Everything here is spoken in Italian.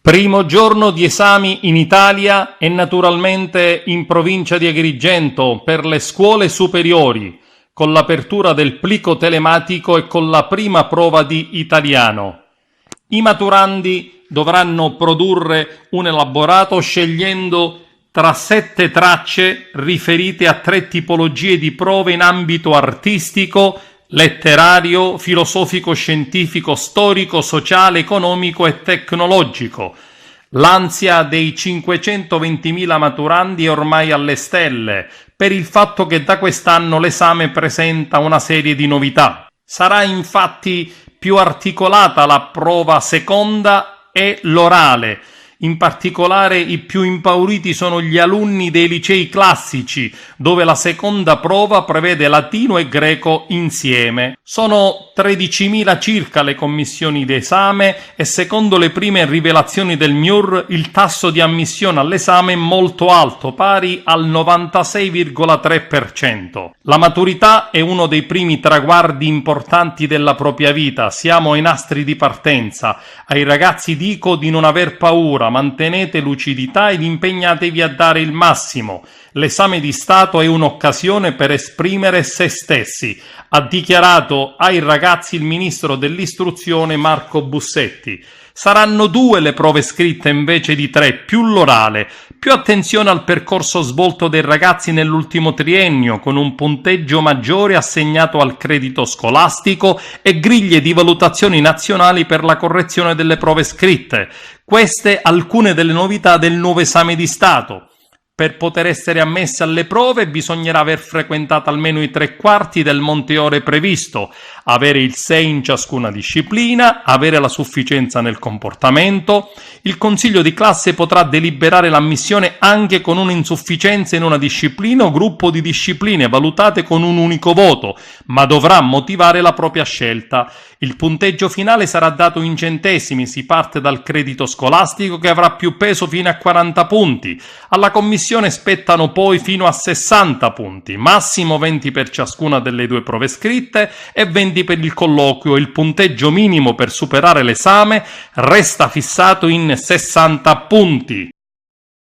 Primo giorno di esami in Italia e naturalmente in provincia di Agrigento per le scuole superiori, con l'apertura del plico telematico e con la prima prova di italiano. I maturandi dovranno produrre un elaborato scegliendo tra 7 tracce riferite a 3 tipologie di prove in ambito artistico, letterario, filosofico, scientifico, storico, sociale, economico e tecnologico. L'ansia dei 520.000 maturandi è ormai alle stelle, per il fatto che da quest'anno l'esame presenta una serie di novità. Sarà infatti più articolata la prova seconda e l'orale. In particolare i più impauriti sono gli alunni dei licei classici, dove la seconda prova prevede latino e greco insieme. Sono 13.000 circa le commissioni d'esame e secondo le prime rivelazioni del MIUR il tasso di ammissione all'esame è molto alto, pari al 96,3%. La maturità è uno dei primi traguardi importanti della propria vita, siamo ai nastri di partenza. Ai ragazzi dico di non aver paura, mantenete lucidità ed impegnatevi a dare il massimo. L'esame di Stato è un'occasione per esprimere se stessi, ha dichiarato ai ragazzi il ministro dell'istruzione Marco Bussetti. Saranno 2 le prove scritte invece di 3, più l'orale. Più attenzione al percorso svolto dai ragazzi nell'ultimo triennio, con un punteggio maggiore assegnato al credito scolastico e griglie di valutazioni nazionali per la correzione delle prove scritte. Queste alcune delle novità del nuovo esame di Stato. Per poter essere ammessi alle prove bisognerà aver frequentato almeno i 3/4 del monte ore previsto, avere il 6 in ciascuna disciplina, avere la sufficienza nel comportamento. Il consiglio di classe potrà deliberare l'ammissione anche con un'insufficienza in una disciplina o gruppo di discipline valutate con un unico voto, ma dovrà motivare la propria scelta. Il punteggio finale sarà dato in centesimi, si parte dal credito scolastico che avrà più peso fino a 40 punti. Alla commissione spettano poi fino a 60 punti, massimo 20 per ciascuna delle 2 prove scritte e 20 per il colloquio. Il punteggio minimo per superare l'esame resta fissato in 60 punti.